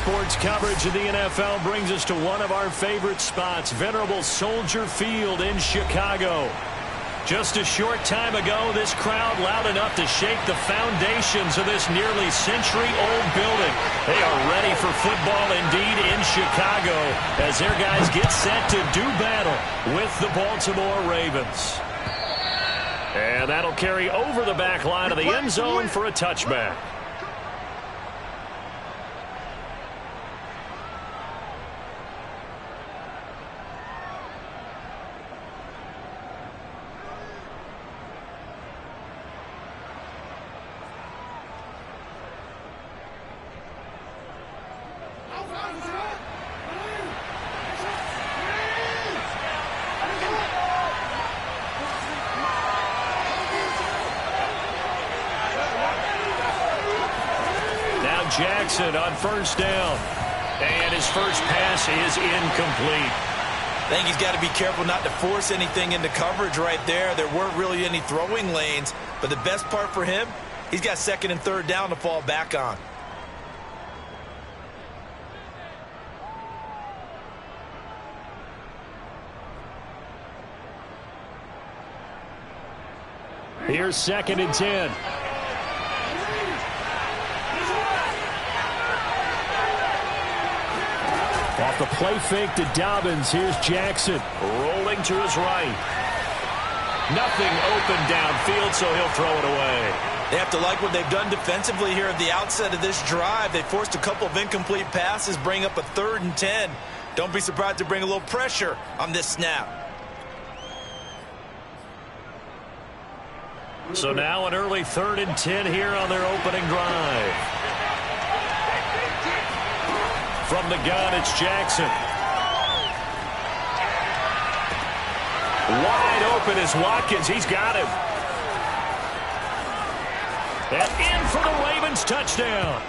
sports coverage of the NFL brings us to one of our favorite spots, venerable Soldier Field in Chicago. Just a short time ago, this crowd loud enough to shake the foundations of this nearly century-old building. They are ready for football indeed in Chicago as their guys get set to do battle with the Baltimore Ravens. And that'll carry over the back line of the end zone for a touchback. Jackson on first down. And his first pass is incomplete. I think he's got to be careful not to force anything into coverage right there. There weren't really any throwing lanes. But the best part for him, he's got second and third down to fall back on. Here's 2nd and 10. Off the play fake to Dobbins. Here's Jackson. Rolling to his right. Nothing open downfield, so he'll throw it away. They have to like what they've done defensively here at the outset of this drive. They forced a couple of incomplete passes, bring up a 3rd and 10. Don't be surprised to bring a little pressure on this snap. So now an early 3rd and 10 here on their opening drive. From the gun, it's Jackson. Wide open is Watkins. He's got him. And in for the Ravens touchdown.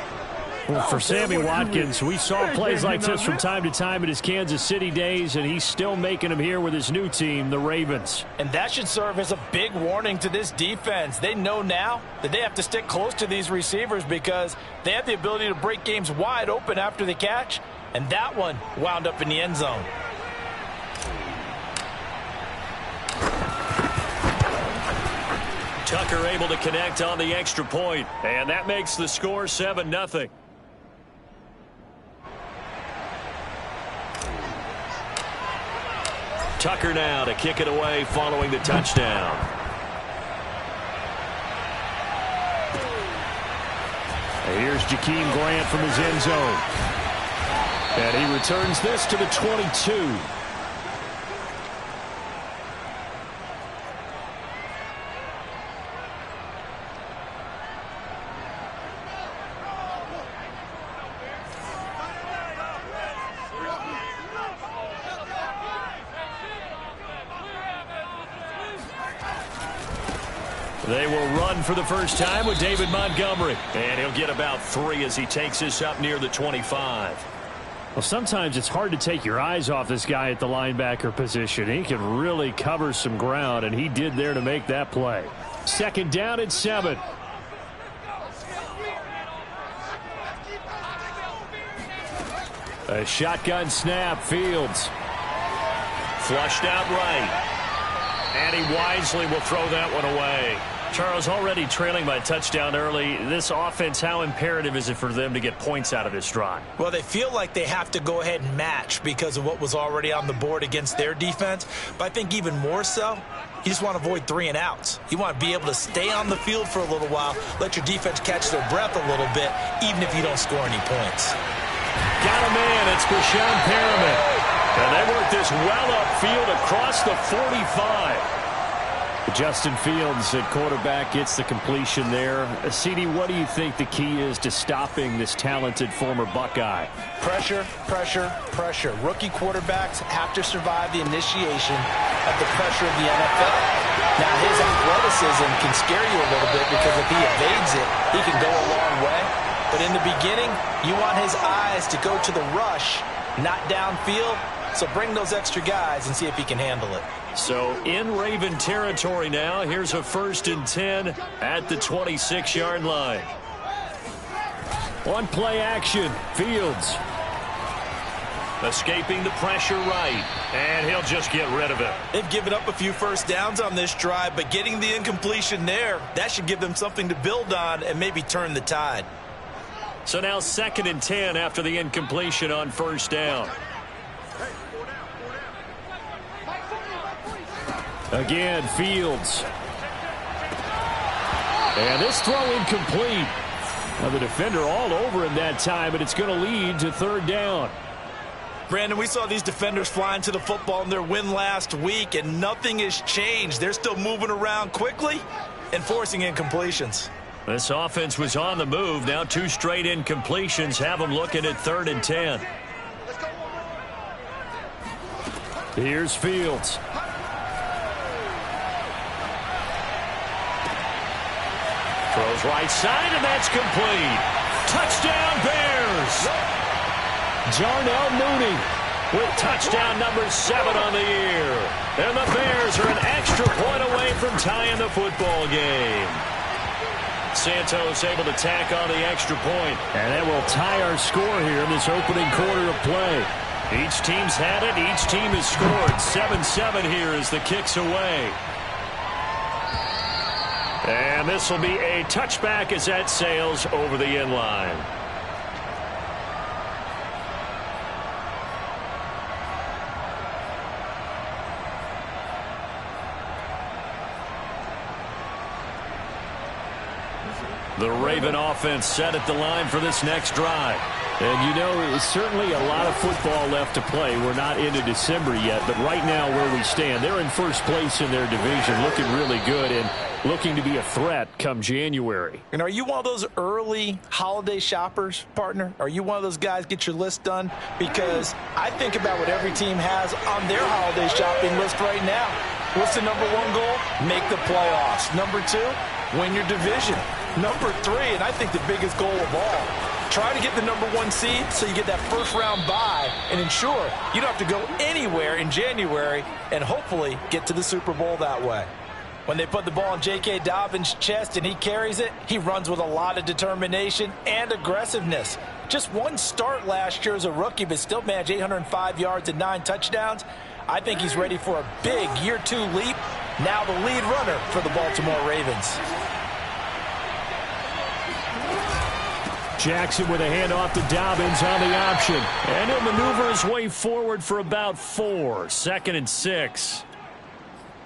Well, for Sammy Watkins, we saw plays like this from time to time in his Kansas City days, and he's still making them here with his new team, the Ravens. And that should serve as a big warning to this defense. They know now that they have to stick close to these receivers because they have the ability to break games wide open after the catch, and that one wound up in the end zone. Tucker able to connect on the extra point, and that makes the score 7-0. Tucker now to kick it away following the touchdown. Here's Jakeem Grant from his end zone. And he returns this to the 22. They will run for the first time with David Montgomery. And he'll get about 3 as he takes this up near the 25. Well, sometimes it's hard to take your eyes off this guy at the linebacker position. He can really cover some ground, and he did there to make that play. 2nd down and 7. A shotgun snap. Fields. Flushed out right. And he wisely will throw that one away. Charles, already trailing by a touchdown early. This offense, how imperative is it for them to get points out of this drive? Well, they feel like they have to go ahead and match because of what was already on the board against their defense. But I think even more so, you just want to avoid 3 and outs. You want to be able to stay on the field for a little while, let your defense catch their breath a little bit, even if you don't score any points. Got a man. It's Brashon Perriman. And they work this well upfield across the 45. Justin Fields at quarterback gets the completion there. CD, what do you think the key is to stopping this talented former Buckeye? Pressure, pressure, pressure. Rookie quarterbacks have to survive the initiation of the pressure of the NFL. Now, his athleticism can scare you a little bit because if he evades it, he can go a long way. But in the beginning, you want his eyes to go to the rush, not downfield. So bring those extra guys and see if he can handle it. So in Raven territory now. Here's a 1st and 10 at the 26-yard line. On play action, Fields. Escaping the pressure right, and he'll just get rid of it. They've given up a few first downs on this drive, but getting the incompletion there, that should give them something to build on and maybe turn the tide. So now 2nd and 10 after the incompletion on first down. Again, Fields. And this throw incomplete. Now the defender all over him that time, and it's going to lead to 3rd down. Brandon, we saw these defenders flying to the football in their win last week, and nothing has changed. They're still moving around quickly and forcing incompletions. This offense was on the move. Now 2 straight incompletions have them looking at 3rd and 10. Here's Fields. Throws right side, and that's complete. Touchdown, Bears! Jarnell Mooney with touchdown number 7 on the year. And the Bears are an extra point away from tying the football game. Santos able to tack on the extra point. And that will tie our score here in this opening quarter of play. Each team's had it. Each team has scored. 7-7 here as the kick's away. And this will be a touchback as that sails over the end line. The Raven offense set at the line for this next drive. And, you know, there's certainly a lot of football left to play. We're not into December yet, but right now where we stand, they're in first place in their division, looking really good and looking to be a threat come January. And are you one of those early holiday shoppers, partner? Are you one of those guys get your list done? Because I think about what every team has on their holiday shopping list right now. What's the number 1 goal? Make the playoffs. Number 2, win your division. Number 3, and I think the biggest goal of all, try to get the number 1 seed so you get that first-round bye and ensure you don't have to go anywhere in January and hopefully get to the Super Bowl that way. When they put the ball in J.K. Dobbins' chest and he carries it, he runs with a lot of determination and aggressiveness. Just 1 start last year as a rookie, but still managed 805 yards and 9 touchdowns. I think he's ready for a big year 2 leap. Now the lead runner for the Baltimore Ravens. Jackson with a handoff to Dobbins on the option. And he'll maneuver his way forward for about 4. 2nd and 6.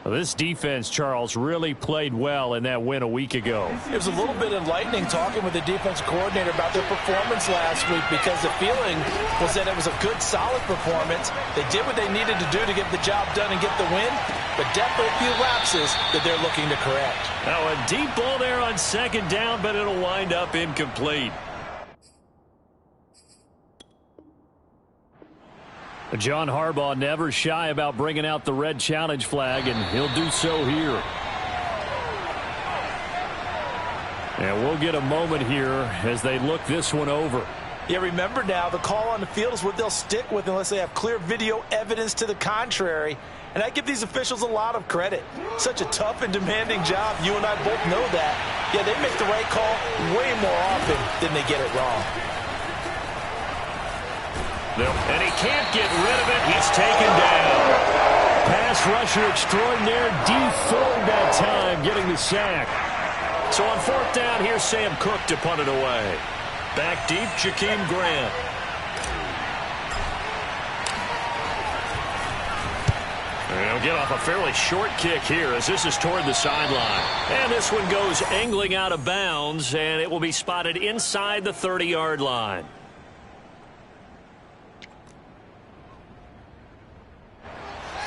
Well, this defense, Charles, really played well in that win a week ago. It was a little bit enlightening talking with the defense coordinator about their performance last week because the feeling was that it was a good, solid performance. They did what they needed to do to get the job done and get the win, but definitely a few lapses that they're looking to correct. Now a deep ball there on 2nd down, but it'll wind up incomplete. John Harbaugh never shy about bringing out the red challenge flag, and he'll do so here. And we'll get a moment here as they look this one over. Yeah, remember now, the call on the field is what they'll stick with unless they have clear video evidence to the contrary. And I give these officials a lot of credit. Such a tough and demanding job. You and I both know that. Yeah, they make the right call way more often than they get it wrong. And he can't get rid of it. He's taken down. Pass rusher extraordinaire. D Ford that time getting the sack. So on 4th down, here's Sam Cook to punt it away. Back deep, Jakeem Grant. And he'll get off a fairly short kick here as this is toward the sideline. And this one goes angling out of bounds, and it will be spotted inside the 30-yard line.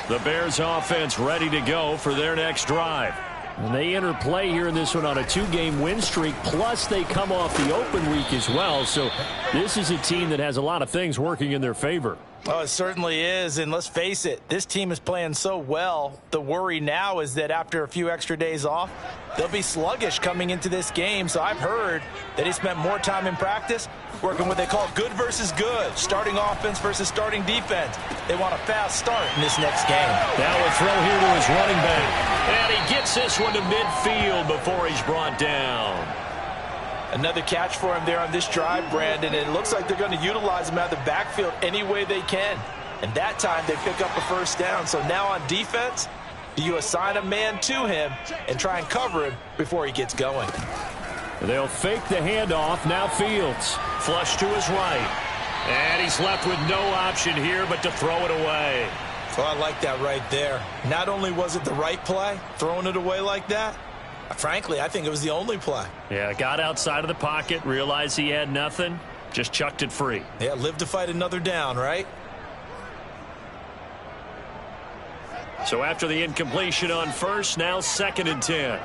The Bears offense ready to go for their next drive. And they enter play here in this one on a 2-game win streak, plus they come off the open week as well. So this is a team that has a lot of things working in their favor. Oh, it certainly is, and let's face it, this team is playing so well. The worry now is that after a few extra days off, they'll be sluggish coming into this game. So I've heard that he spent more time in practice working what they call good versus good, starting offense versus starting defense. They want a fast start in this next game. Now a throw here to his running back, and he gets this one to midfield before he's brought down. Another catch for him there on this drive, Brandon. And it looks like they're going to utilize him out of the backfield any way they can. And that time they pick up a first down. So now on defense, do you assign a man to him and try and cover him before he gets going? They'll fake the handoff. Now Fields. Flush to his right. And he's left with no option here but to throw it away. So I like that right there. Not only was it the right play, throwing it away like that, frankly, I think it was the only play. Yeah, got outside of the pocket, realized he had nothing, just chucked it free. Yeah, live to fight another down, right? So after the incompletion on first, now 2nd and 10.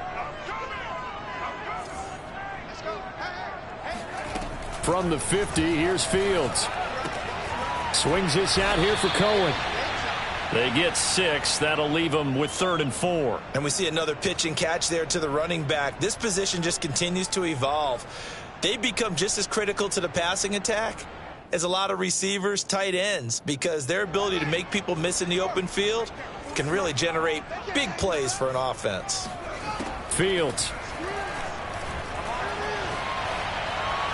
From the 50, here's Fields. Swings this out here for Cohen. They get 6. That'll leave them with 3rd and 4. And we see another pitch and catch there to the running back. This position just continues to evolve. They become just as critical to the passing attack as a lot of receivers, tight ends, because their ability to make people miss in the open field can really generate big plays for an offense. Fields.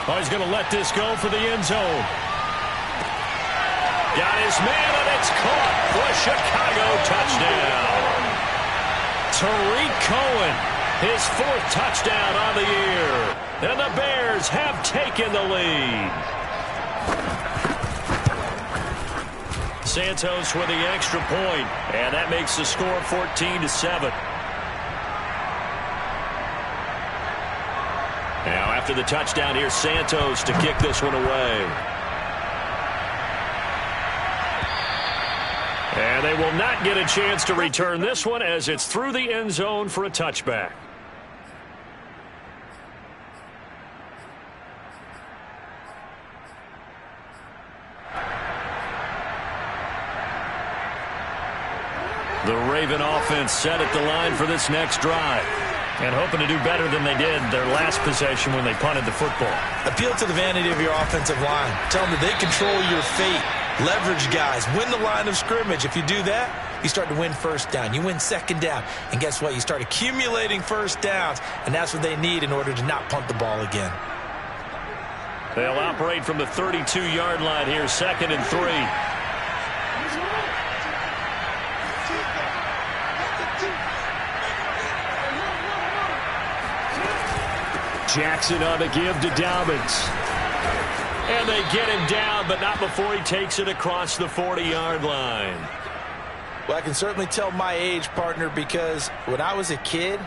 Oh, he's going to let this go for the end zone. Got his man, and it's caught for a Chicago touchdown. Tariq Cohen, his 4th touchdown on the year. And the Bears have taken the lead. Santos with the extra point, and that makes the score 14-7. Now after the touchdown, here's Santos to kick this one away. And they will not get a chance to return this one as it's through the end zone for a touchback. The Raven offense set at the line for this next drive. And hoping to do better than they did their last possession when they punted the football. Appeal to the vanity of your offensive line. Tell them that they control your fate. Leverage guys. Win the line of scrimmage. If you do that, you start to win first down. You win second down. And guess what? You start accumulating first downs. And that's what they need in order to not punt the ball again. They'll operate from the 32-yard line here, 2nd and 3. Jackson on the give to Dobbins. And they get him down, but not before he takes it across the 40-yard line. Well, I can certainly tell my age, partner, because when I was a kid,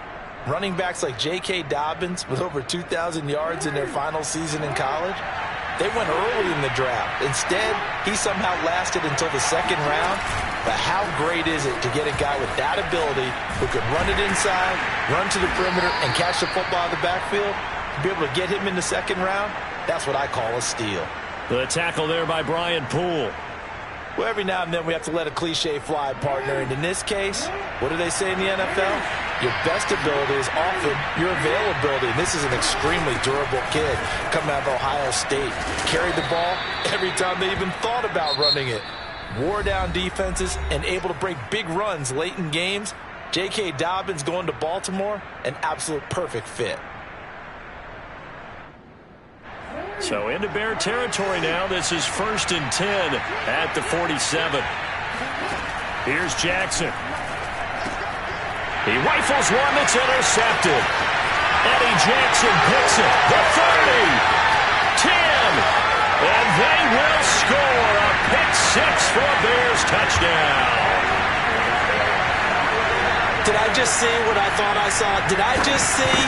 running backs like J.K. Dobbins with over 2,000 yards in their final season in college, they went early in the draft. Instead, he somehow lasted until the 2nd round. But how great is it to get a guy with that ability who can run it inside, run to the perimeter, and catch the football out of the backfield? To be able to get him in the 2nd round, that's what I call a steal. The tackle there by Brian Poole. Well, every now and then we have to let a cliche fly, partner. And in this case, what do they say in the NFL? Your best ability is often your availability. And this is an extremely durable kid coming out of Ohio State. Carried the ball every time they even thought about running it. Wore down defenses and able to break big runs late in games. J.K. Dobbins going to Baltimore, an absolute perfect fit. So into Bear territory now. This is 1st and 10 at the 47. Here's Jackson. He rifles one that's intercepted. Eddie Jackson picks it. The 30. 10. And they will score a pick-6 for a Bears touchdown. Did I just see what I thought I saw? Did I just see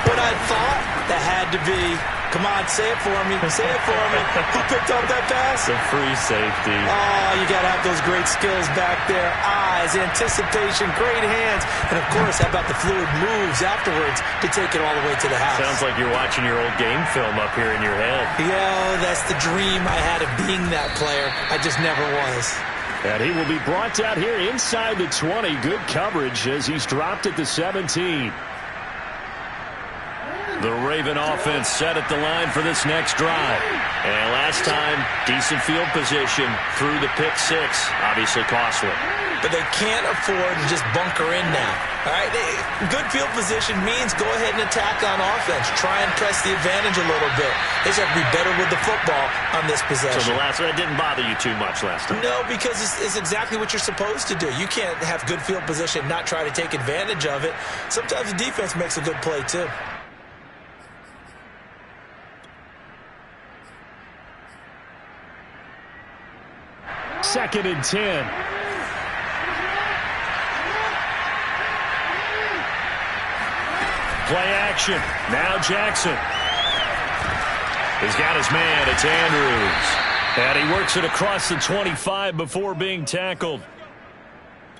what I thought? That had to be. Come on, say it for me. Say it for me. Who picked up that pass? The free safety. Oh, you got to have those great skills back there. Eyes, anticipation, great hands. And, of course, how about the fluid moves afterwards to take it all the way to the house? Sounds like you're watching your old game film up here in your head. Yeah, that's the dream I had of being that player. I just never was. And he will be brought down here inside the 20. Good coverage as he's dropped at the 17. The Raven offense set at the line for this next drive. And last time, decent field position through the pick six. Obviously costly. But they can't afford to just bunker in now. All right, good field position means go ahead and attack on offense. Try and press the advantage a little bit. They just have to be better with the football on this possession. So the last one, it didn't bother you too much last time? No, because it's exactly what you're supposed to do. You can't have good field position and not try to take advantage of it. Sometimes the defense makes a good play too. Second and 10. Play action. Now Jackson. He's got his man. It's Andrews. And he works it across the 25 before being tackled.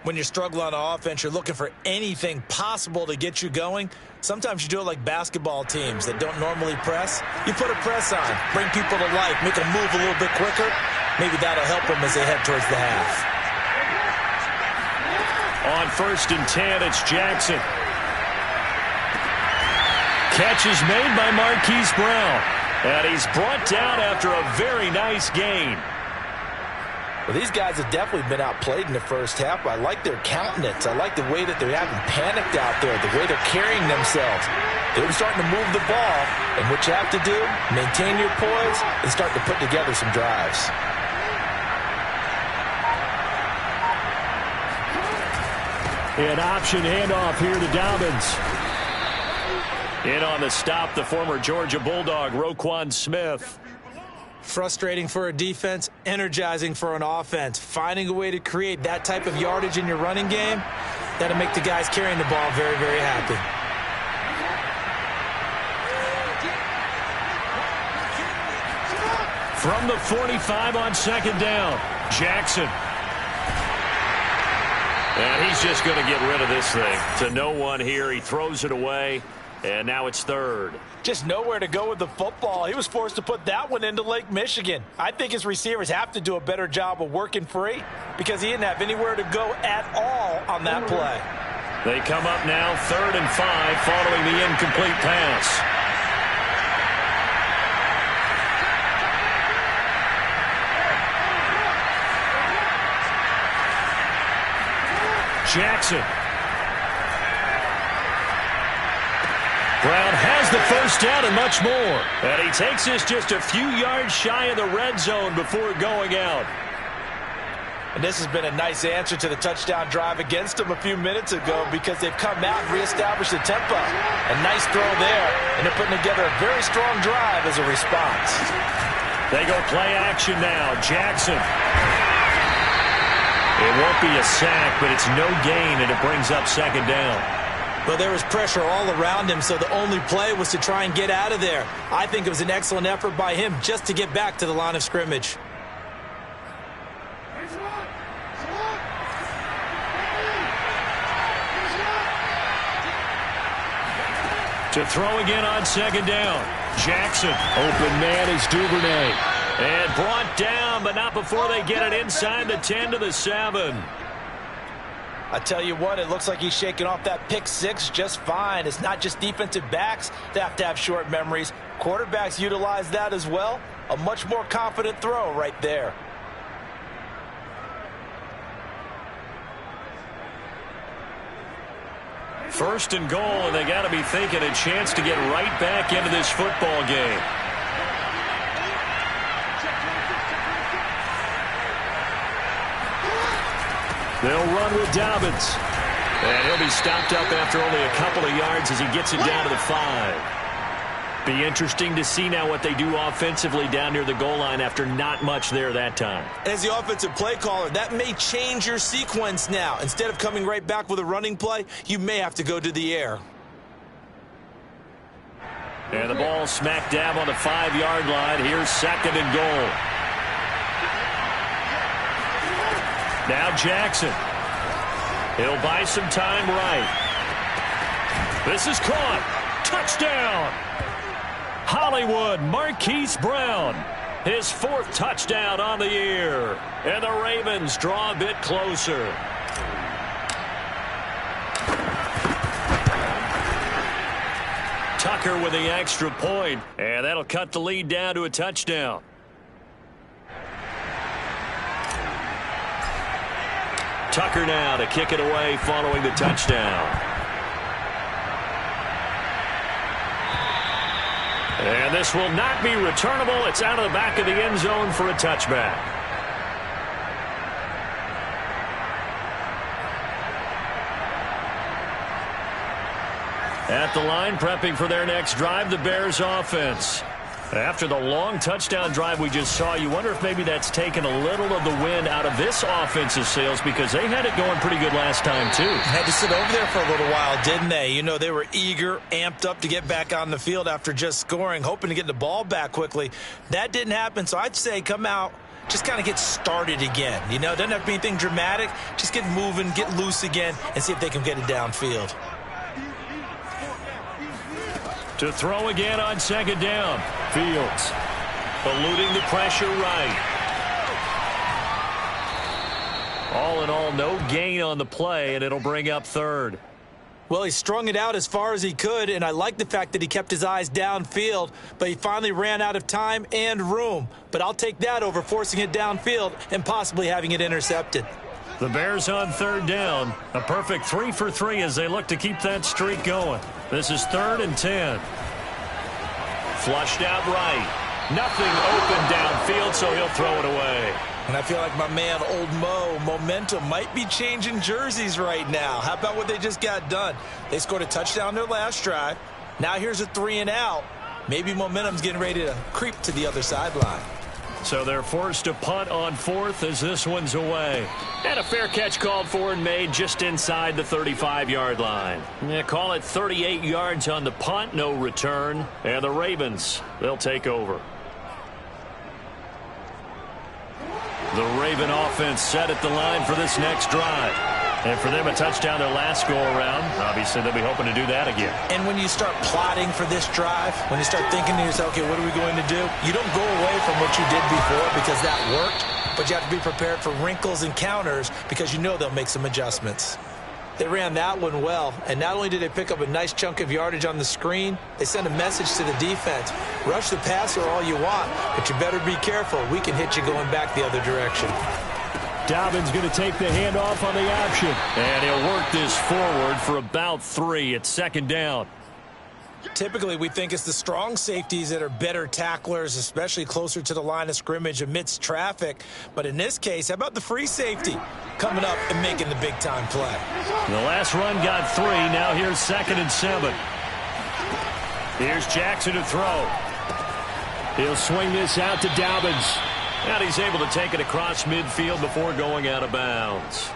When you're struggling on offense, you're looking for anything possible to get you going. Sometimes you do it like basketball teams that don't normally press. You put a press on, bring people to life, make them move a little bit quicker. Maybe that'll help them as they head towards the half. On 1st and 10, it's Jackson. Catch is made by Marquise Brown. And he's brought down after a very nice gain. Well, these guys have definitely been outplayed in the first half. I like their countenance. I like the way that they're having panicked out there, the way they're carrying themselves. They're starting to move the ball, and what you have to do, maintain your poise and start to put together some drives. An option handoff here to Dobbins. In on the stop, the former Georgia Bulldog, Roquan Smith. Frustrating for a defense, energizing for an offense. Finding a way to create that type of yardage in your running game, that'll make the guys carrying the ball very, very happy. From the 45 on 2nd down, Jackson. And he's just going to get rid of this thing. To no one here. He throws it away. And now it's 3rd. Just nowhere to go with the football. He was forced to put that one into Lake Michigan. I think his receivers have to do a better job of working free because he didn't have anywhere to go at all on that play. They come up now 3rd and 5 following the incomplete pass. Jackson. Brown has the first down and much more. And he takes this just a few yards shy of the red zone before going out. And this has been a nice answer to the touchdown drive against them a few minutes ago because they've come out and reestablished the tempo. A nice throw there, and they're putting together a very strong drive as a response. They go play action now. Jackson. It won't be a sack, but it's no gain, and it brings up 2nd down. Well, there was pressure all around him, so the only play was to try and get out of there. I think it was an excellent effort by him just to get back to the line of scrimmage. To throw again on 2nd down. Jackson. Open man is Duvernay. And brought down, but not before they get it inside the 10 to the 7. I tell you what, it looks like he's shaking off that pick six just fine. It's not just defensive backs that have short memories. Quarterbacks utilize that as well. A much more confident throw right there. First and goal, and they got to be thinking a chance to get right back into this football game. They'll run with Dobbins. And he'll be stopped up after only a couple of yards as he gets it down to the 5. Be interesting to see now what they do offensively down near the goal line after not much there that time. As the offensive play caller, that may change your sequence now. Instead of coming right back with a running play, you may have to go to the air. And the ball smack dab on the 5-yard line. Here's 2nd and goal. Now Jackson. He'll buy some time right. This is caught. Touchdown. Hollywood, Marquise Brown. His 4th touchdown on the year. And the Ravens draw a bit closer. Tuck Tucker with the extra point, and that'll cut the lead down to a touchdown. Tucker now to kick it away following the touchdown. And this will not be returnable. It's out of the back of the end zone for a touchback. At the line, prepping for their next drive, the Bears offense. After the long touchdown drive we just saw, you wonder if maybe that's taken a little of the wind out of this offensive sails, because they had it going pretty good last time, too. Had to sit over there for a little while, didn't they? You know, they were eager, amped up to get back on the field after just scoring, hoping to get the ball back quickly. That didn't happen, so I'd say come out, just kind of get started again. You know, it doesn't have to be anything dramatic. Just get moving, get loose again, and see if they can get it downfield. To throw again on second down. Fields eluding the pressure right. All in all, no gain on the play, and it'll bring up third. Well, he strung it out as far as he could, and I like the fact that he kept his eyes downfield, but he finally ran out of time and room. But I'll take that over forcing it downfield and possibly having it intercepted. The Bears on third down. A perfect 3 for 3 as they look to keep that streak going. This is 3rd and 10. Flushed out right. Nothing open downfield, so he'll throw it away. And I feel like my man, Old Mo, momentum might be changing jerseys right now. How about what they just got done? They scored a touchdown their last drive. Now here's a 3 and out. Maybe momentum's getting ready to creep to the other sideline. So they're forced to punt on 4th as this one's away. And a fair catch called for and made just inside the 35-yard line. Yeah, call it 38 yards on the punt, no return. And the Ravens, they'll take over. The Raven offense set at the line for this next drive. And for them, a touchdown their last go-around. Obviously, they'll be hoping to do that again. And when you start plotting for this drive, when you start thinking to yourself, okay, what are we going to do? You don't go away from what you did before because that worked, but you have to be prepared for wrinkles and counters because you know they'll make some adjustments. They ran that one well, and not only did they pick up a nice chunk of yardage on the screen, they sent a message to the defense. Rush the passer all you want, but you better be careful. We can hit you going back the other direction. Dobbins going to take the handoff on the option. And he'll work this forward for about 3 at second down. Typically, we think it's the strong safeties that are better tacklers, especially closer to the line of scrimmage amidst traffic. But in this case, how about the free safety coming up and making the big-time play? The last run got 3. Now here's 2nd and 7. Here's Jackson to throw. He'll swing this out to Dobbins. And he's able to take it across midfield before going out of bounds.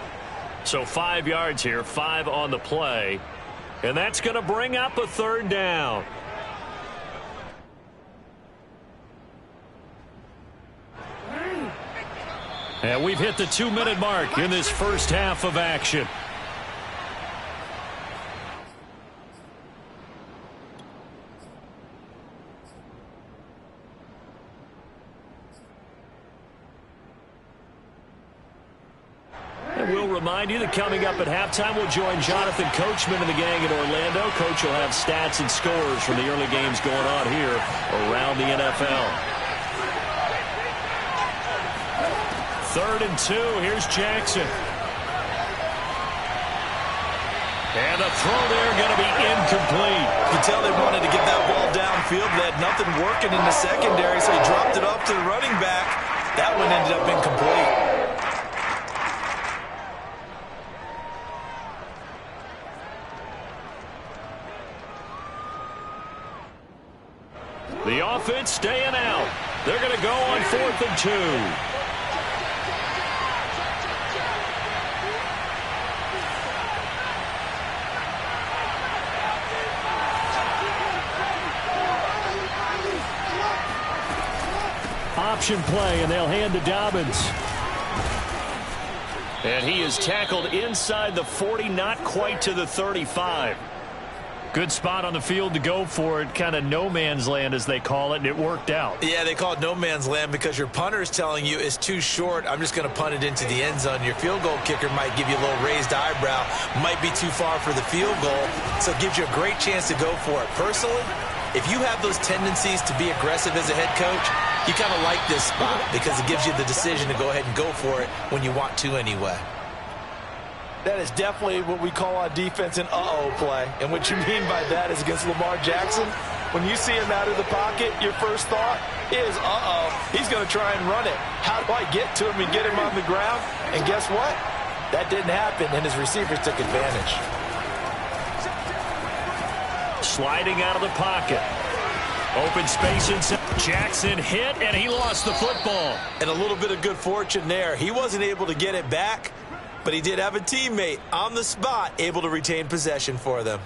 So 5 yards here, 5 on the play. And that's going to bring up a 3rd down. And we've hit the 2-minute mark in this first half of action. And we'll remind you that coming up at halftime, we'll join Jonathan Coachman and the gang in Orlando. Coach will have stats and scores from the early games going on here around the NFL. 3rd and 2. Here's Jackson. And the throw there going to be incomplete. You can tell they wanted to get that ball downfield. They had nothing working in the secondary, so he dropped it off to the running back. That one ended up incomplete. The offense staying out. They're going to go on 4th and 2. Option play, and they'll hand to Dobbins. And he is tackled inside the 40, not quite to the 35. Good spot on the field to go for it, kind of no man's land as they call it, and it worked out. Yeah, they call it no man's land because your punter is telling you it's too short. I'm just going to punt it into the end zone. Your field goal kicker might give you a little raised eyebrow, might be too far for the field goal, so it gives you a great chance to go for it. Personally, If you have those tendencies to be aggressive as a head coach, you kind of like this spot because it gives you the decision to go ahead and go for it when you want to anyway. That is definitely what we call on defense an uh-oh play. And what you mean by that is against Lamar Jackson, when you see him out of the pocket, your first thought is, uh-oh, he's going to try and run it. How do I get to him and get him on the ground? And guess what? That didn't happen, and his receivers took advantage. Sliding out of the pocket. Open space inside. Jackson hit, and he lost the football. And a little bit of good fortune there. He wasn't able to get it back, but he did have a teammate on the spot able to retain possession for them.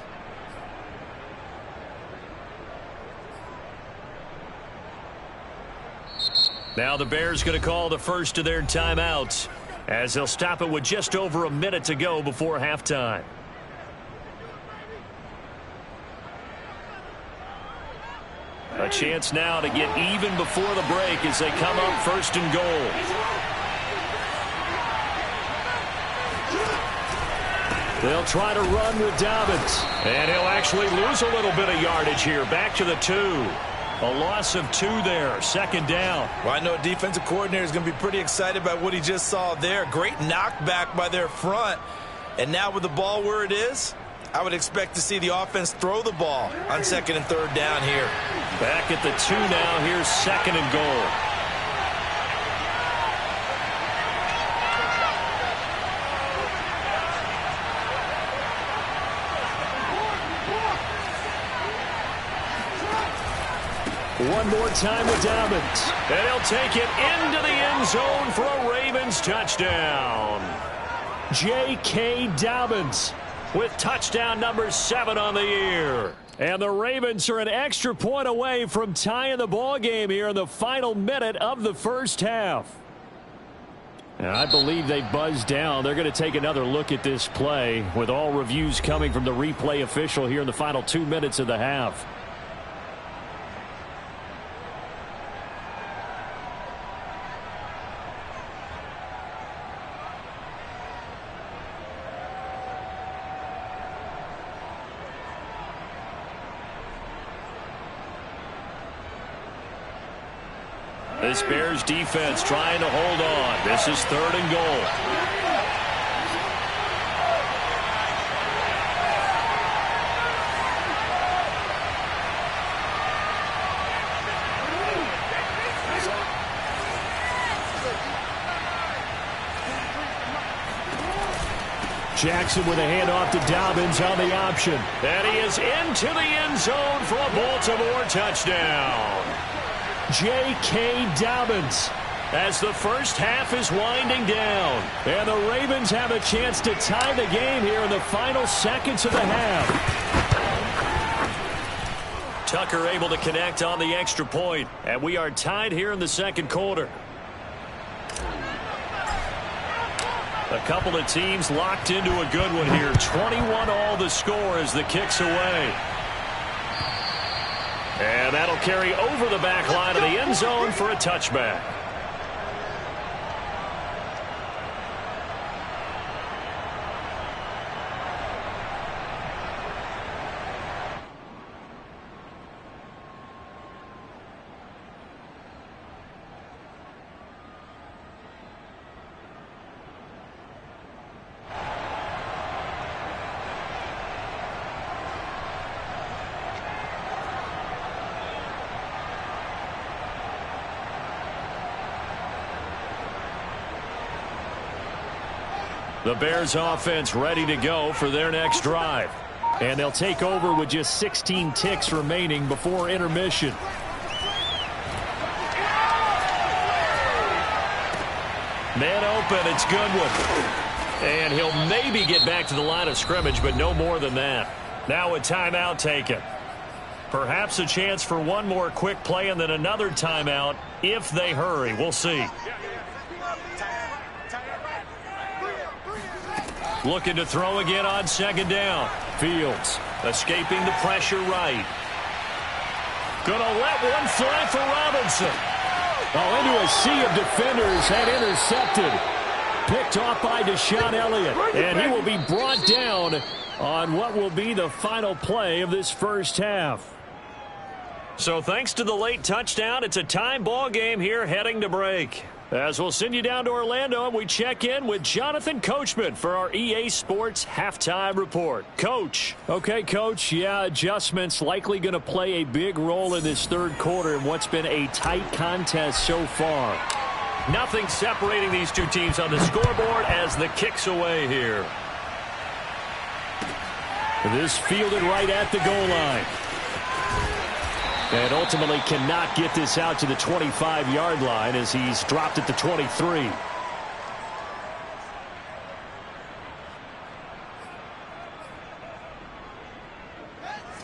Now the Bears going to call the first of their timeouts as they'll stop it with just over a minute to go before halftime. A chance now to get even before the break as they come up first and goal. They'll try to run with Dobbins. And he'll actually lose a little bit of yardage here. Back to the 2. A loss of 2 there. Second down. Well, I know a defensive coordinator is going to be pretty excited about what he just saw there. Great knockback by their front. And now with the ball where it is, I would expect to see the offense throw the ball on second and third down here. Back at the 2 now. Here's second and goal. One more time with Dobbins. And he'll take it into the end zone for a Ravens touchdown. J.K. Dobbins with touchdown number 7 on the year. And the Ravens are an extra point away from tying the ball game here in the final minute of the first half. And I believe they buzzed down. They're going to take another look at this play with all reviews coming from the replay official here in the final 2 minutes of the half. This Bears defense trying to hold on. This is third and goal. Jackson with a handoff to Dobbins on the option. And he is into the end zone for a Baltimore touchdown. J.K. Dobbins as the first half is winding down. And the Ravens have a chance to tie the game here in the final seconds of the half. Tucker able to connect on the extra point. And we are tied here in the second quarter. A couple of teams locked into a good one here. 21-all the score as the kick's away. And that'll carry over the back line of the end zone for a touchback. The Bears offense ready to go for their next drive. And they'll take over with just 16 ticks remaining before intermission. Man open, it's Goodwin. And he'll maybe get back to the line of scrimmage, but no more than that. Now a timeout taken. Perhaps a chance for one more quick play and then another timeout if they hurry. We'll see. Looking to throw again on second down. Fields escaping the pressure right. Gonna let one fly for Robinson. Oh, into a sea of defenders and intercepted. Picked off by Deshaun Elliott. And he will be brought down on what will be the final play of this first half. So thanks to the late touchdown, it's a tie ball game here heading to break. As we'll send you down to Orlando, and we check in with Jonathan Coachman for our EA Sports Halftime Report. Coach. Okay, Coach, yeah, adjustments likely going to play a big role in this third quarter in what's been a tight contest so far. Nothing separating these two teams on the scoreboard as the kick's away here. This fielded right at the goal line. And ultimately cannot get this out to the 25-yard line as he's dropped at the 23.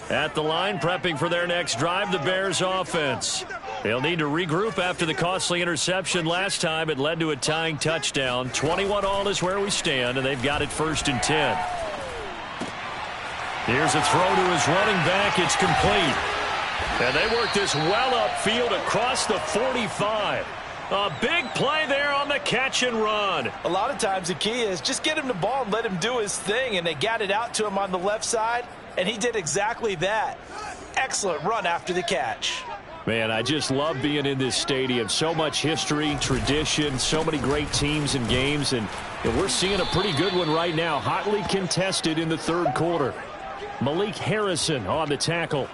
At the line, prepping for their next drive, the Bears offense. They'll need to regroup after the costly interception last time. It led to a tying touchdown. 21-all is where we stand, and they've got it 1st and 10. Here's a throw to his running back. It's complete. And they work this well upfield across the 45. A big play there on the catch and run. A lot of times the key is just get him the ball and let him do his thing, and they got it out to him on the left side, and he did exactly that. Excellent run after the catch. Man, I just love being in this stadium. So much history, tradition, so many great teams and games, and we're seeing a pretty good one right now. Hotly contested in the third quarter. Malik Harrison on the tackle.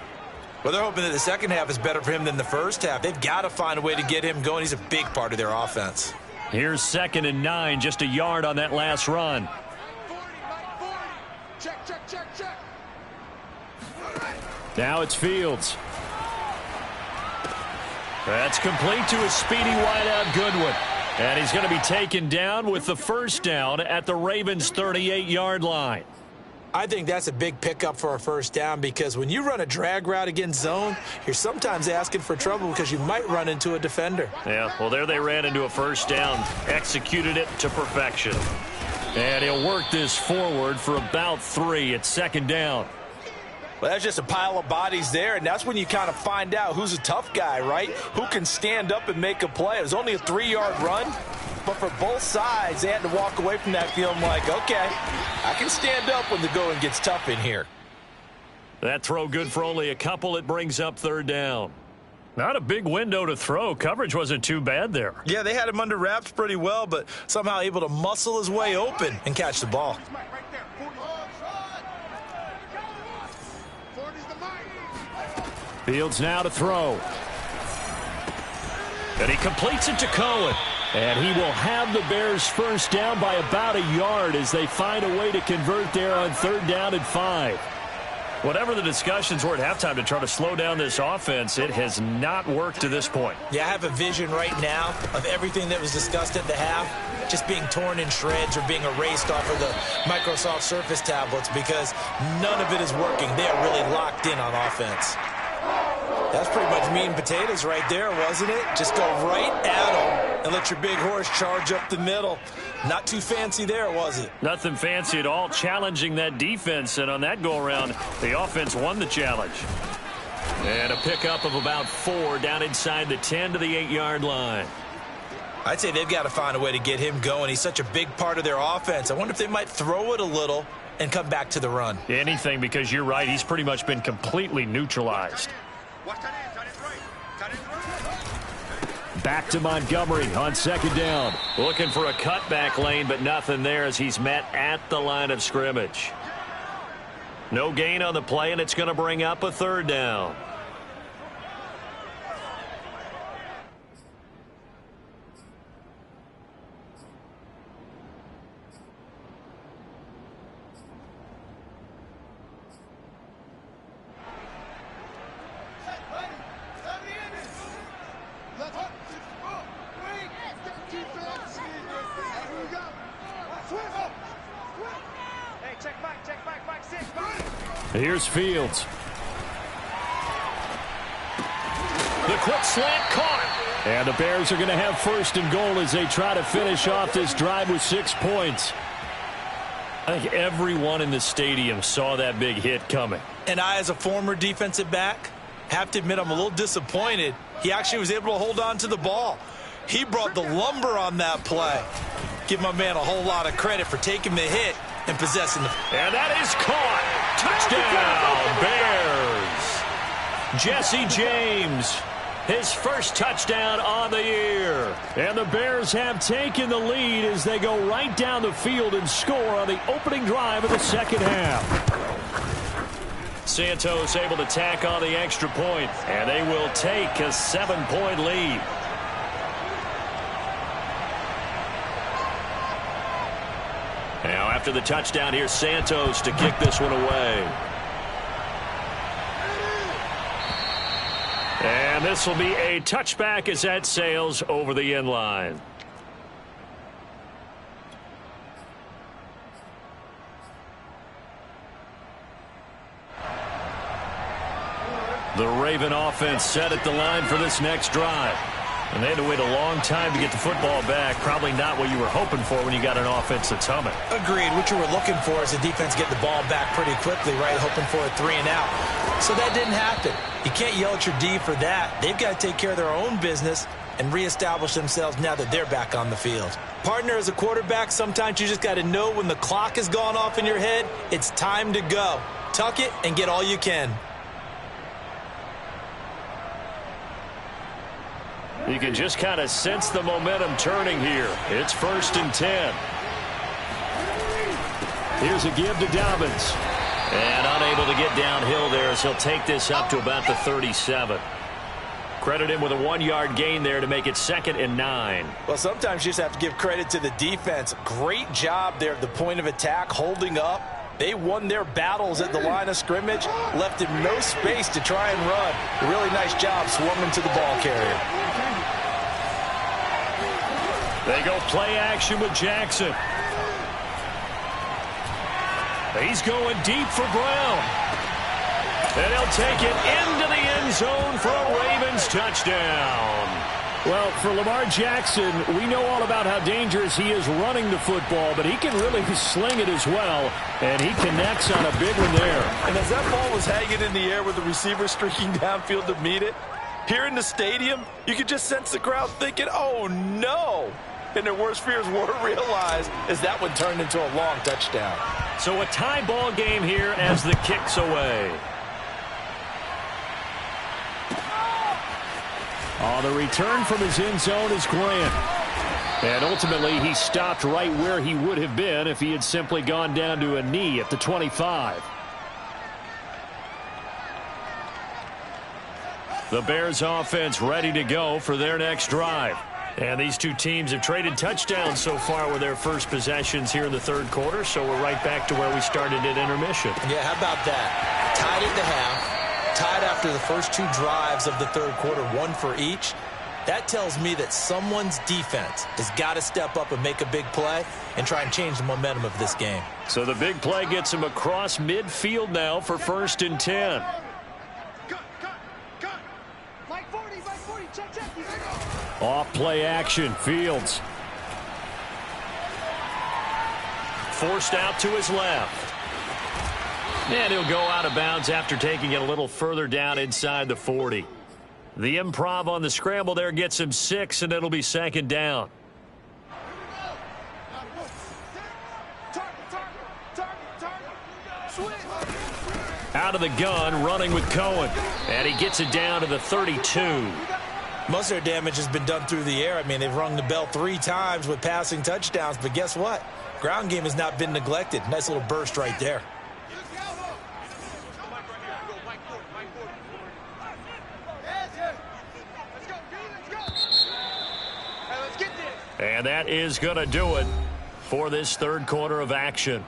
Well, they're hoping that the second half is better for him than the first half. They've got to find a way to get him going. He's a big part of their offense. Here's 2nd and 9, just a yard on that last run. Now it's Fields. That's complete to a speedy wideout Goodwin. And he's going to be taken down with the first down at the Ravens' 38-yard line. I think that's a big pickup for a first down because when you run a drag route against zone, you're sometimes asking for trouble because you might run into a defender. Yeah, well, there they ran into a first down, executed it to perfection. And he'll work this forward for about 3 at 2nd down. Well, that's just a pile of bodies there, and that's when you kind of find out who's a tough guy, right? Who can stand up and make a play. It was only a 3-yard run. But for both sides, they had to walk away from that feeling like, okay, I can stand up when the going gets tough in here. That throw good for only a couple. It brings up 3rd down. Not a big window to throw. Coverage wasn't too bad there. Yeah, they had him under wraps pretty well, but somehow able to muscle his way open and catch the ball. Fields now to throw. And he completes it to Cohen. And he will have the Bears first down by about a yard as they find a way to convert there on 3rd down and 5. Whatever the discussions were at halftime to try to slow down this offense, it has not worked to this point. Yeah, I have a vision right now of everything that was discussed at the half just being torn in shreds or being erased off of the Microsoft Surface tablets because none of it is working. They are really locked in on offense. That's pretty much meat and potatoes right there, wasn't it? Just go right at them and let your big horse charge up the middle. Not too fancy there, was it? Nothing fancy at all, challenging that defense, and on that go-around, the offense won the challenge. And a pickup of about 4 down inside the 10 to the 8-yard line. I'd say they've got to find a way to get him going. He's such a big part of their offense. I wonder if they might throw it a little and come back to the run. Anything, because you're right, he's pretty much been completely neutralized. Back to Montgomery on 2nd down. Looking for a cutback lane, but nothing there as he's met at the line of scrimmage. No gain on the play, and it's going to bring up a 3rd down. Here's Fields. The quick slant caught. And the Bears are going to have 1st and goal as they try to finish off this drive with 6 points. I think everyone in the stadium saw that big hit coming. And I, as a former defensive back, have to admit I'm a little disappointed. He actually was able to hold on to the ball. He brought the lumber on that play. Give my man a whole lot of credit for taking the hit and possessing the... And that is caught. Touchdown, Bears. Jesse James, his first touchdown on the year. And the Bears have taken the lead as they go right down the field and score on the opening drive of the second half. Santos able to tack on the extra point, and they will take a 7-point lead. Now after the touchdown, here's Santos to kick this one away. And this will be a touchback as that sails over the end line. The Raven offense set at the line for this next drive. And they had to wait a long time to get the football back. Probably not what you were hoping for when you got an offense that's humming. Agreed. What you were looking for is the defense get the ball back pretty quickly, right? Hoping for a 3-and-out. So that didn't happen. You can't yell at your D for that. They've got to take care of their own business and reestablish themselves now that they're back on the field. Partner, as a quarterback, sometimes you just got to know when the clock has gone off in your head, it's time to go. Tuck it and get all you can. You can just kind of sense the momentum turning here. It's 1st and 10. Here's a give to Dobbins. And unable to get downhill there as he'll take this up to about the 37. Credit him with a 1-yard gain there to make it 2nd and 9. Well, sometimes you just have to give credit to the defense. Great job there at the point of attack, holding up. They won their battles at the line of scrimmage, left him no space to try and run. A really nice job swarming to the ball carrier. They go play action with Jackson. He's going deep for Brown. And he'll take it into the end zone for a Ravens touchdown. Well, for Lamar Jackson, we know all about how dangerous he is running the football, but he can really sling it as well, and he connects on a big one there. And as that ball was hanging in the air with the receiver streaking downfield to meet it, here in the stadium, you could just sense the crowd thinking, oh, no. And their worst fears were realized as that one turned into a long touchdown. So a tie ball game here as the kick's away. On the return from his end zone is Grant. And ultimately, he stopped right where he would have been if he had simply gone down to a knee at the 25. The Bears offense ready to go for their next drive. And these two teams have traded touchdowns so far with their first possessions here in the third quarter, so we're right back to where we started at intermission. Yeah, how about that? Tied at the half, tied after the first two drives of the third quarter, one for each. That tells me that someone's defense has got to step up and make a big play and try and change the momentum of this game. So the big play gets him across midfield now for 1st and 10. Off play action, Fields. Forced out to his left. And he'll go out of bounds after taking it a little further down inside the 40. The improv on the scramble there gets him 6, and it'll be 2nd down. Out of the gun, running with Cohen. And he gets it down to the 32. Most of their damage has been done through the air. I mean, they've rung the bell 3 times with passing touchdowns, but guess what? Ground game has not been neglected. Nice little burst right there. And that is going to do it for this third quarter of action.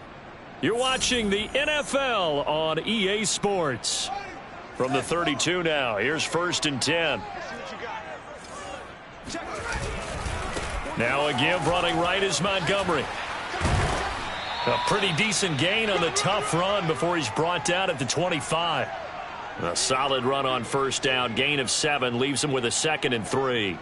You're watching the NFL on EA Sports. From the 32 now, here's 1st and 10. Now a give, running right is Montgomery. A pretty decent gain on the tough run before he's brought down at the 25. A solid run on 1st down, gain of 7, leaves him with a 2nd and 3.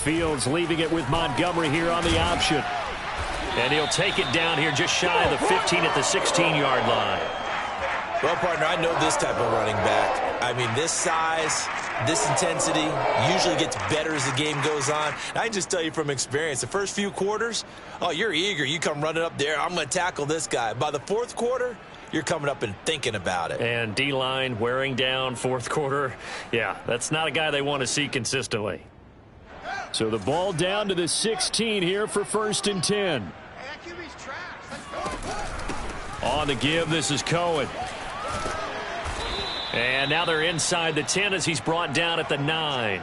Fields leaving it with Montgomery here on the option. And he'll take it down here just shy of the 15 at the 16-yard line. Well, partner, I know this type of running back. I mean, this size, this intensity usually gets better as the game goes on. And I can just tell you from experience, the first few quarters, oh, you're eager. You come running up there, I'm going to tackle this guy. By the fourth quarter, you're coming up and thinking about it. And D-line wearing down fourth quarter. Yeah, that's not a guy they want to see consistently. So the ball down to the 16 here for 1st and 10. On the give, this is Cohen. And now they're inside the 10 as he's brought down at the 9.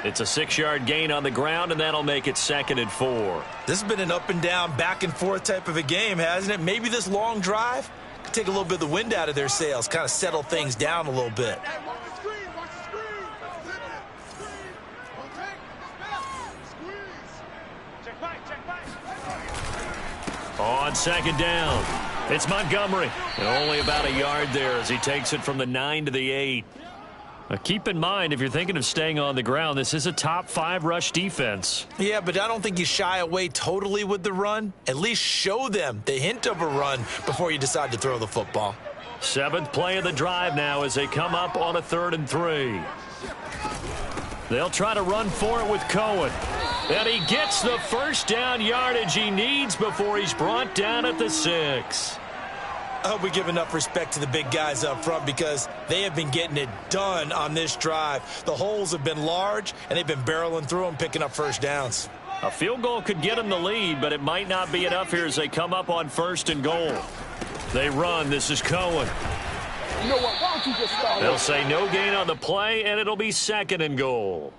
It's a 6-yard gain on the ground, and that'll make it 2nd and 4. This has been an up and down, back and forth type of a game, hasn't it? Maybe this long drive could take a little bit of the wind out of their sails, kind of settle things down a little bit. On 2nd down, it's Montgomery. And only about a yard there as he takes it from the 9 to the 8. Now keep in mind, if you're thinking of staying on the ground, this is a top 5 rush defense. Yeah, but I don't think you shy away totally with the run. At least show them the hint of a run before you decide to throw the football. 7th play of the drive now as they come up on a 3rd and 3. They'll try to run for it with Cohen. And he gets the first down yardage he needs before he's brought down at the 6. I hope we give enough respect to the big guys up front because they have been getting it done on this drive. The holes have been large, and they've been barreling through them, picking up first downs. A field goal could get them the lead, but it might not be enough here as they come up on 1st and goal. They run. This is Cohen. You know what? Why don't you just start? They'll say no gain on the play, and it'll be 2nd and goal.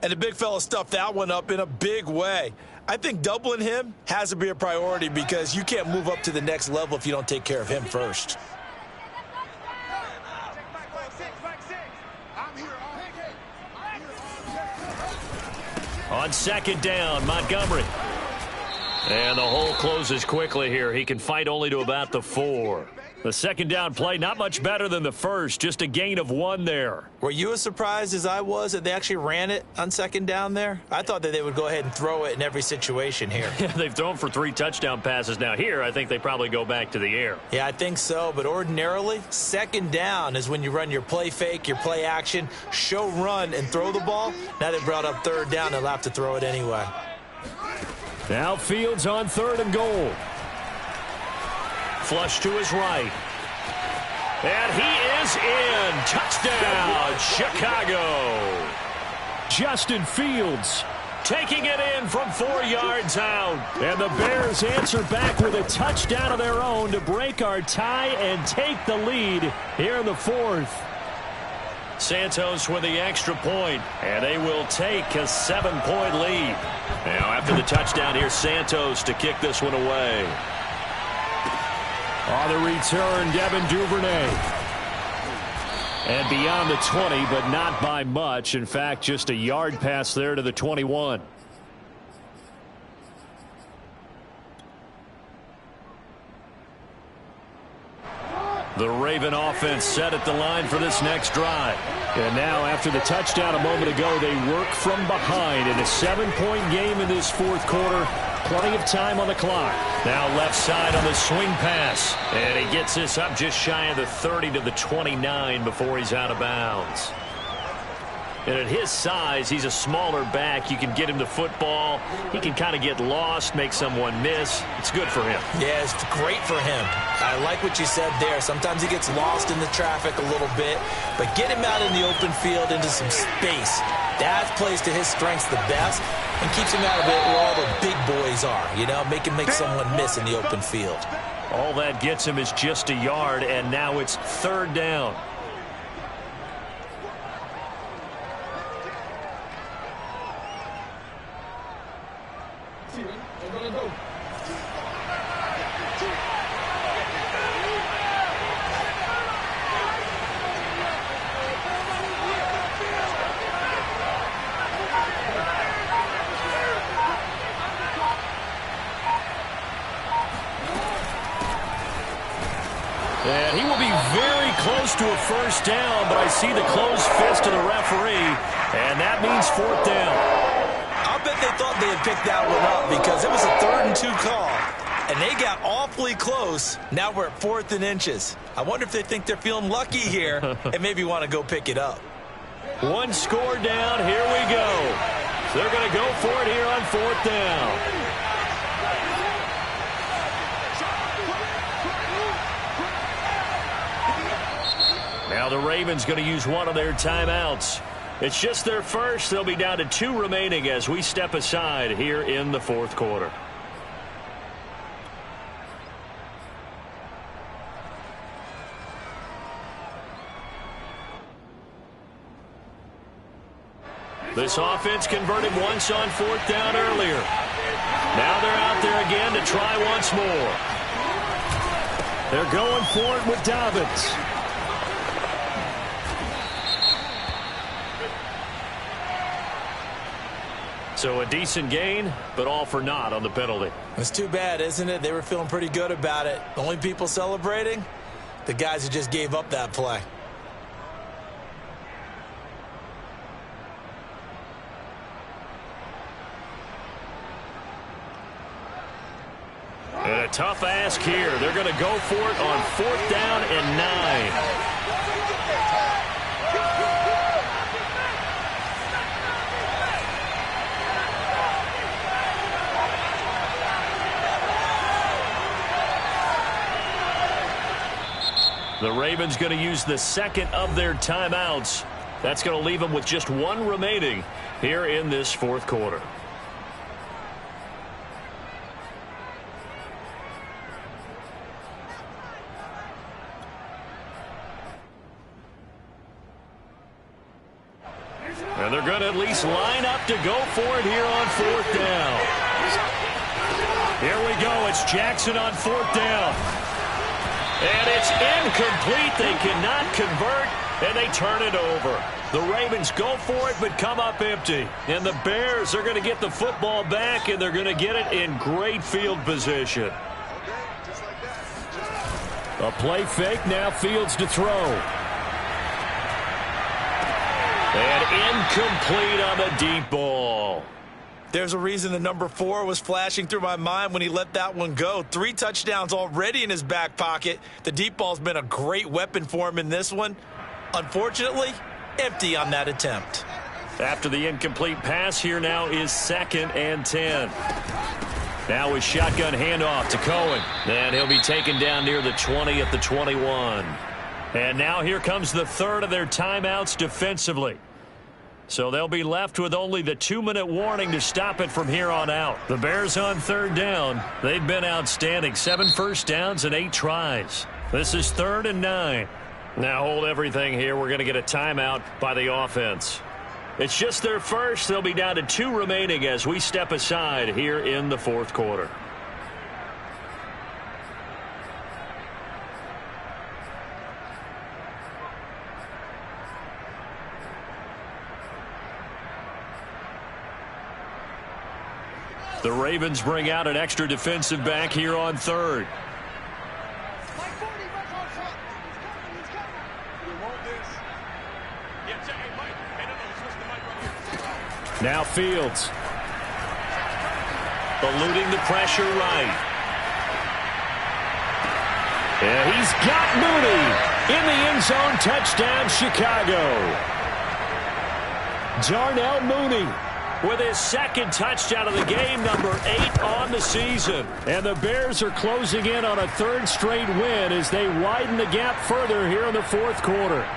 And the big fella stuffed that one up in a big way. I think doubling him has to be a priority because you can't move up to the next level if you don't take care of him first. On 2nd down, Montgomery. And the hole closes quickly here. He can fight only to about the 4. The 2nd down play, not much better than the first, just a gain of 1 there. Were you as surprised as I was that they actually ran it on 2nd down there? I thought that they would go ahead and throw it in every situation here. Yeah, they've thrown for 3 touchdown passes now. Here, I think they probably go back to the air. Yeah, I think so, but ordinarily, 2nd down is when you run your play fake, your play action, show run, and throw the ball. Now they brought up 3rd down, they'll have to throw it anyway. Now Fields on 3rd and goal. Flush to his right. And he is in. Touchdown, Chicago. Justin Fields taking it in from 4 yards out. And the Bears answer back with a touchdown of their own to break our tie and take the lead here in the 4th. Santos with the extra point, and they will take a 7-point lead. Now after the touchdown, here's Santos to kick this one away. On the return, Devin Duvernay. And beyond the 20, but not by much. In fact, just a yard pass there to the 21. The Raven offense set at the line for this next drive. And now after the touchdown a moment ago, they work from behind in a 7-point game in this 4th quarter. Plenty of time on the clock. Now left side on the swing pass. And he gets this up just shy of the 30 to the 29 before he's out of bounds. And at his size, he's a smaller back. You can get him the football. He can kind of get lost, make someone miss. It's good for him. Yeah, it's great for him. I like what you said there. Sometimes he gets lost in the traffic a little bit, but get him out in the open field into some space. That plays to his strengths the best and keeps him out of it where all the big boys are, you know, make someone miss in the open field. All that gets him is just a yard, and now it's 3rd down. And he will be very close to a first down, but I see the closed fist of the referee, and that means 4th down. I bet they thought they had picked that one up because it was a 3rd and 2 call. And they got awfully close. Now we're at 4th and inches. I wonder if they think they're feeling lucky here and maybe want to go pick it up. One score down. Here we go. They're going to go for it here on 4th down. Now the Ravens going to use one of their timeouts. It's just their first. They'll be down to 2 remaining as we step aside here in the 4th quarter. This offense converted once on 4th down earlier. Now they're out there again to try once more. They're going for it with Dobbins. So a decent gain, but all for naught on the penalty. It's too bad, isn't it? They were feeling pretty good about it. The only people celebrating, the guys who just gave up that play. And a tough ask here. They're going to go for it on 4th down and 9. The Ravens going to use the second of their timeouts. That's going to leave them with just 1 remaining here in this 4th quarter. And they're going to at least line up to go for it here on 4th down. Here we go. It's Jackson on 4th down. And it's incomplete. They cannot convert, and they turn it over. The Ravens go for it, but come up empty. And the Bears are going to get the football back, and they're going to get it in great field position. A play fake. Now Fields to throw. And incomplete on the deep ball. There's a reason the number 4 was flashing through my mind when he let that one go. 3 touchdowns already in his back pocket. The deep ball's been a great weapon for him in this one. Unfortunately, empty on that attempt. After the incomplete pass, here now is 2nd and 10. Now a shotgun handoff to Cohen. And he'll be taken down near the 20 at the 21. And now here comes the 3rd of their timeouts defensively. So they'll be left with only the 2-minute warning to stop it from here on out. The Bears on 3rd down. They've been outstanding. 7 first downs and 8 tries. This is 3rd and 9. Now hold everything here. We're going to get a timeout by the offense. It's just their first. They'll be down to 2 remaining as we step aside here in the 4th quarter. The Ravens bring out an extra defensive back here on 3rd. Now Fields. Eluding the pressure right. And he's got Mooney in the end zone. Touchdown, Chicago. Darnell Mooney with his 2nd touchdown of the game, number 8 on the season. And the Bears are closing in on a 3rd straight win as they widen the gap further here in the 4th quarter.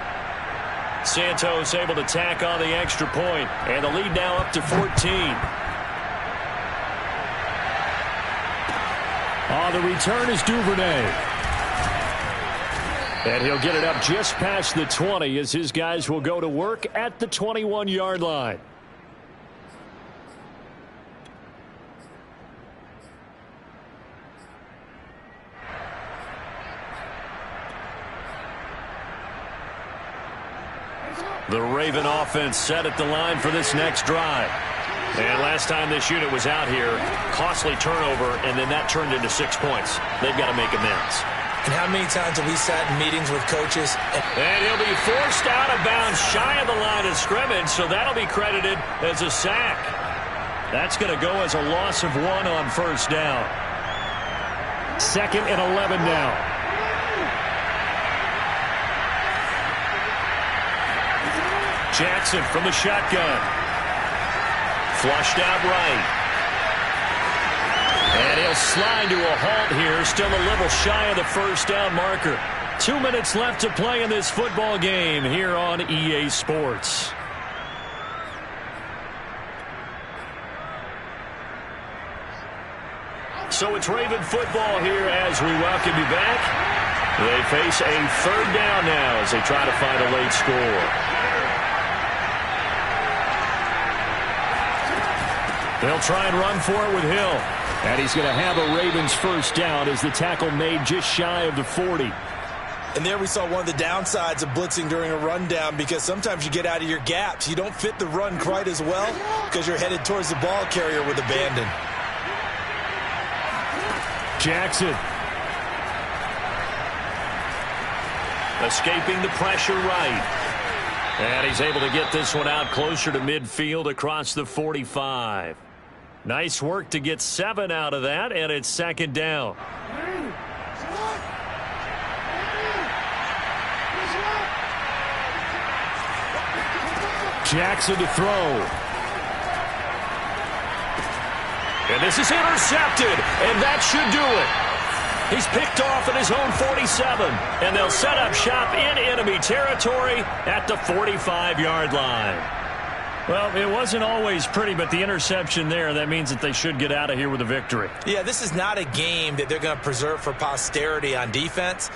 Santos able to tack on the extra point, and the lead now up to 14. The return is Duvernay. And he'll get it up just past the 20 as his guys will go to work at the 21-yard line. The Raven offense set at the line for this next drive. And last time this unit was out here, costly turnover, and then that turned into 6 points. They've got to make amends. And how many times have we sat in meetings with coaches? And he'll be forced out of bounds shy of the line of scrimmage, so that'll be credited as a sack. That's going to go as a loss of 1 on 1st down. 2nd and 11 now. Jackson from the shotgun. Flushed out right. And he'll slide to a halt here, still a little shy of the first down marker. 2 minutes left to play in this football game here on EA Sports. So it's Raven football here as we welcome you back. They face a 3rd down now as they try to find a late score. They'll try and run for it with Hill. And he's going to have a Ravens 1st down as the tackle made just shy of the 40. And there we saw one of the downsides of blitzing during a rundown, because sometimes you get out of your gaps. You don't fit the run quite as well because you're headed towards the ball carrier with abandon. Jackson. Escaping the pressure right. And he's able to get this one out closer to midfield across the 45. Nice work to get 7 out of that, and it's 2nd down. Jackson to throw. And this is intercepted, and that should do it. He's picked off at his own 47, and they'll set up shop in enemy territory at the 45-yard line. Well, it wasn't always pretty, but the interception there, that means that they should get out of here with a victory. Yeah, this is not a game that they're going to preserve for posterity on defense,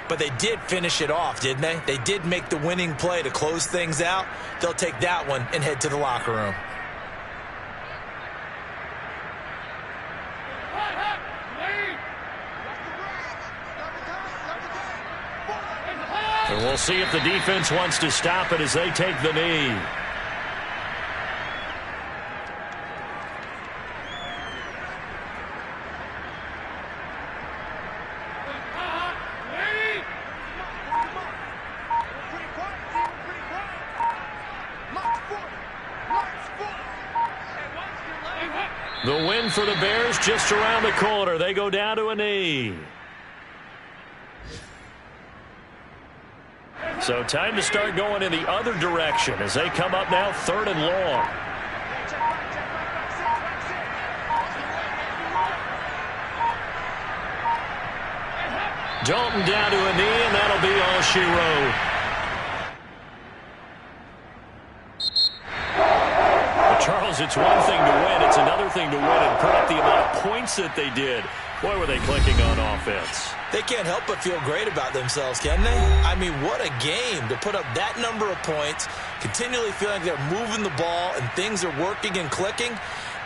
but they did finish it off, didn't they? They did make the winning play to close things out. They'll take that one and head to the locker room. And we'll see if the defense wants to stop it as they take the knee. The win for the Bears just around the corner. They go down to a knee. So time to start going in the other direction as they come up now 3rd and long. Dalton down to a knee, and that'll be all she wrote. But Charles, it's one thing to win. It's another thing to win and put up the amount of points that they did. Boy, were they clicking on offense. They can't help but feel great about themselves, can they? I mean, what a game to put up that number of points, continually feeling like they're moving the ball and things are working and clicking.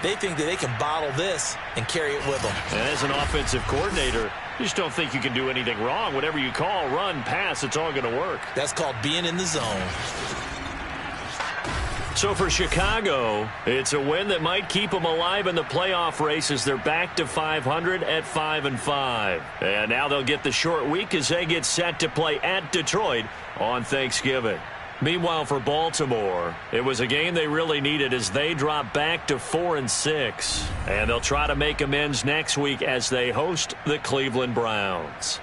They think that they can bottle this and carry it with them. And as an offensive coordinator, you just don't think you can do anything wrong. Whatever you call, run, pass, it's all going to work. That's called being in the zone. So for Chicago, it's a win that might keep them alive in the playoff race as they're back to 500 at 5-5. And now they'll get the short week as they get set to play at Detroit on Thanksgiving. Meanwhile, for Baltimore, it was a game they really needed as they drop back to 4-6. And they'll try to make amends next week as they host the Cleveland Browns.